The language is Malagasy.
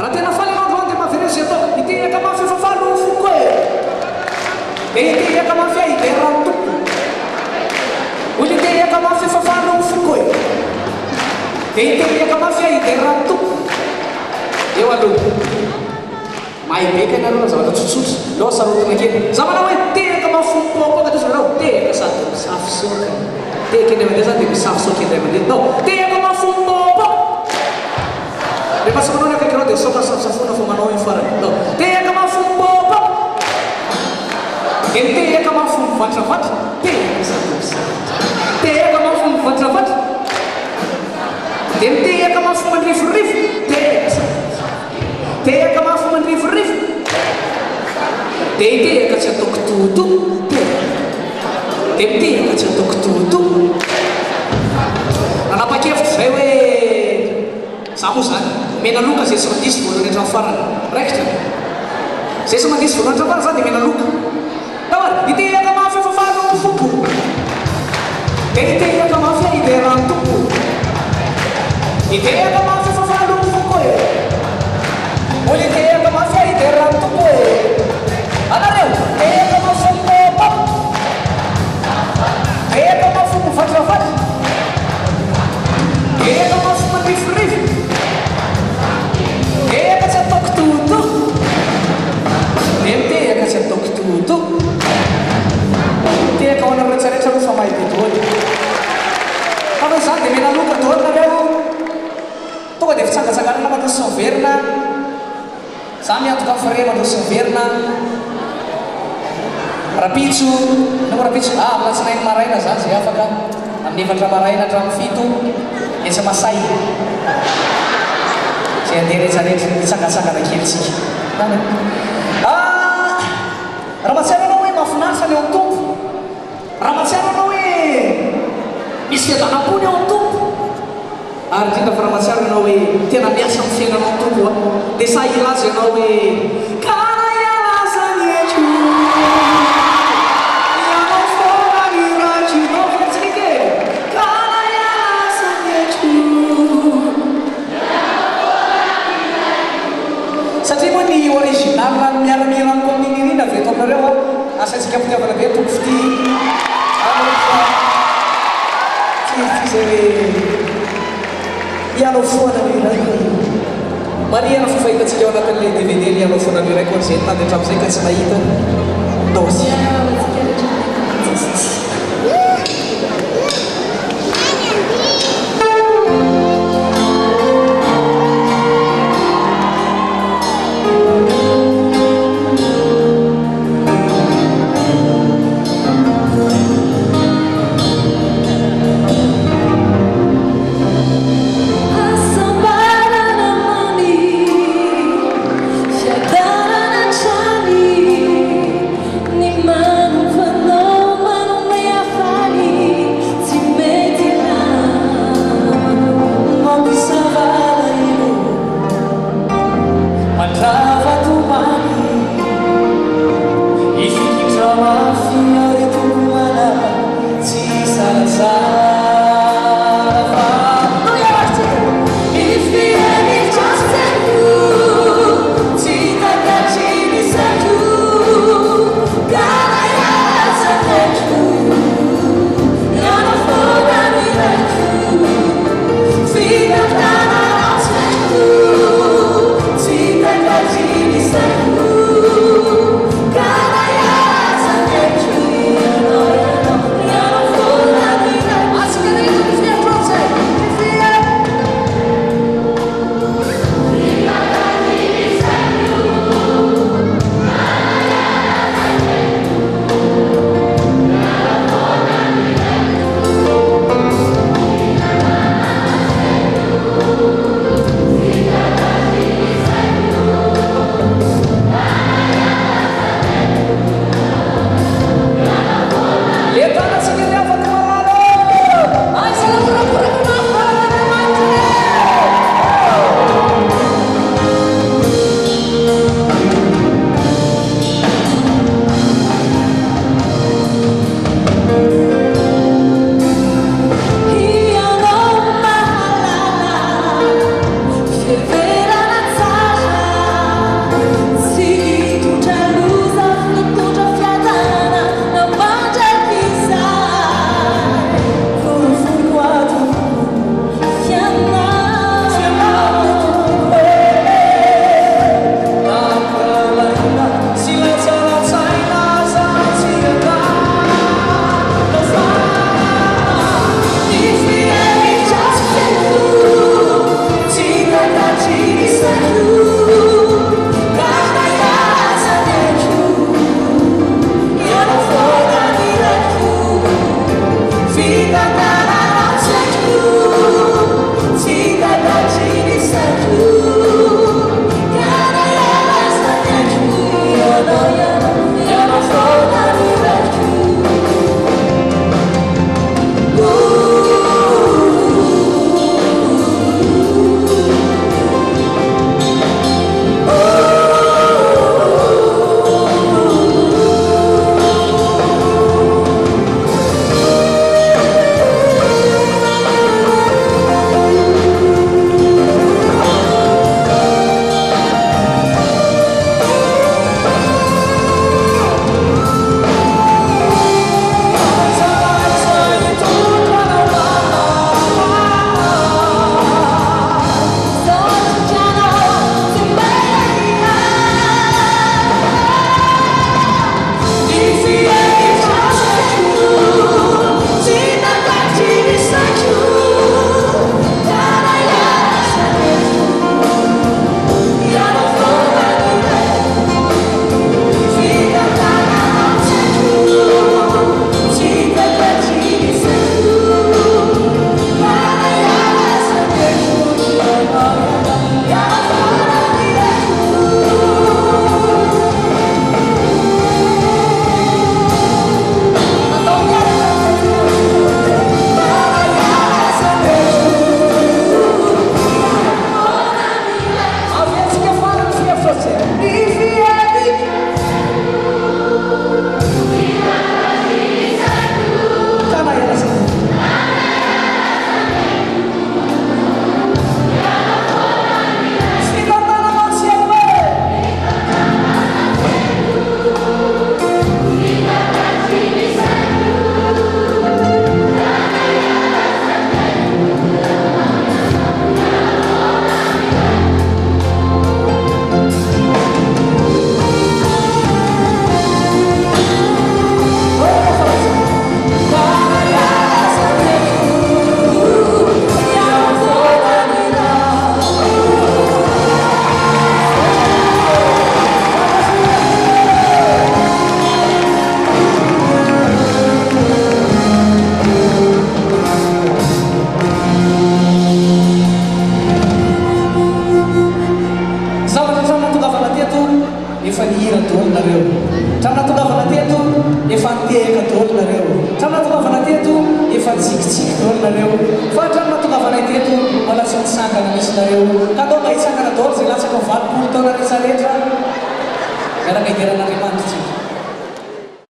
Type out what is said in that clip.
raha tena faly anao andro dia mahaveresy atao itehaka mafy efa falo foko e dia itehaka mafy ahy dia raha tompo olo itehaka mafy efa falo foko e dia itehaka mafy ahy dia raha tompo eo aloha mahay beka ianareo zavatra tsotsotra leo sarotana kely za manao hoe tehaka mafompoako ka tosa nareo tehaka sady misafy soka tehaka indray mandeha zany dia misafy soka indray mandeha no tehaka mafompoako rehefa tsy manao ny akaiky dia soka safosafona fa manao iny farany no tehaka mafompoako dia tehaka mafomvatravatra tehaka sady tehaka mafomvatravatra dia tehaka mafomandriforivo tehaka sady tehaka mafy mandriforivo dia itehaka tsy ataoko toto dia mitehaka tsy ataoko toto nanapa-kevitra zay hoe za moa zany mena loka zay sy mandisy voalohany hatramin'ny farany raikitra zay sy mandisy voalohany hatramin'ny farany zany dia mena loka dahory itehaka mafy efa falo foko dia itehaka mafy ahy dia raha tompo itehaka mafy efa falo foko e olo itehaka mafy ahy dia raha tompo e anareo tehaka mafompopo tehaka mafomvatravatra tehaka mafomandriforivo tehaka tsy ataoko toto dia mitehaka tsy ataoko toto tehaka ho anareo rehetrarehetra aloha fa mahay be daholo fa noho izany dia mena loka daholo nareo tonga dia fitsangatsanganana mandroso sy miverina za miantoka amin'ny fare mandroso sy miverina rapitso no rapitso milatsinainy maraina zany zay afaka amin'ny 7 maraina hatramin'ny 7 esa masay zay andeha rehetrarehetra mitsangatsangana kelitsika raha mahatsiaro anao hoe mahafinaritra ny eo amin'ny tompo raha mahatsiaro anao hoe misy fiadanam-pony eo amin'ny tompo ary indrindra fa raha mahatsiaro ianao hoe tena miasa amin'ny fiainanao amin'ny tompo dia sa ilaza ianao hoe kara ialaza ny eto ianao foana ny ratinao fiatsika e kara ialaza ny eto satria moa ny original rano miaramiraniko amin'iny irina aveto aminareo asaitsika fitiavana be tompo fity tsy zay hoe ianao foana ny raiky mariana fa fahitatsika eo anatin'le DVD ny ianao foana ny raiky zay tady hatramin'izay ka tsy mahita dosy Ni efa nihira dolo nareo tramina tongavana teto efa nitehaka dolo nareo tramina tongavana teto efa tsikitsiky dolo nareo fa tramina tongavana teto mbola tsy nisangana misy nareo ka atao mba hisangana dolo zay latsaka valopolo taona rehetrarehetra miaraka idiran'andriamanitra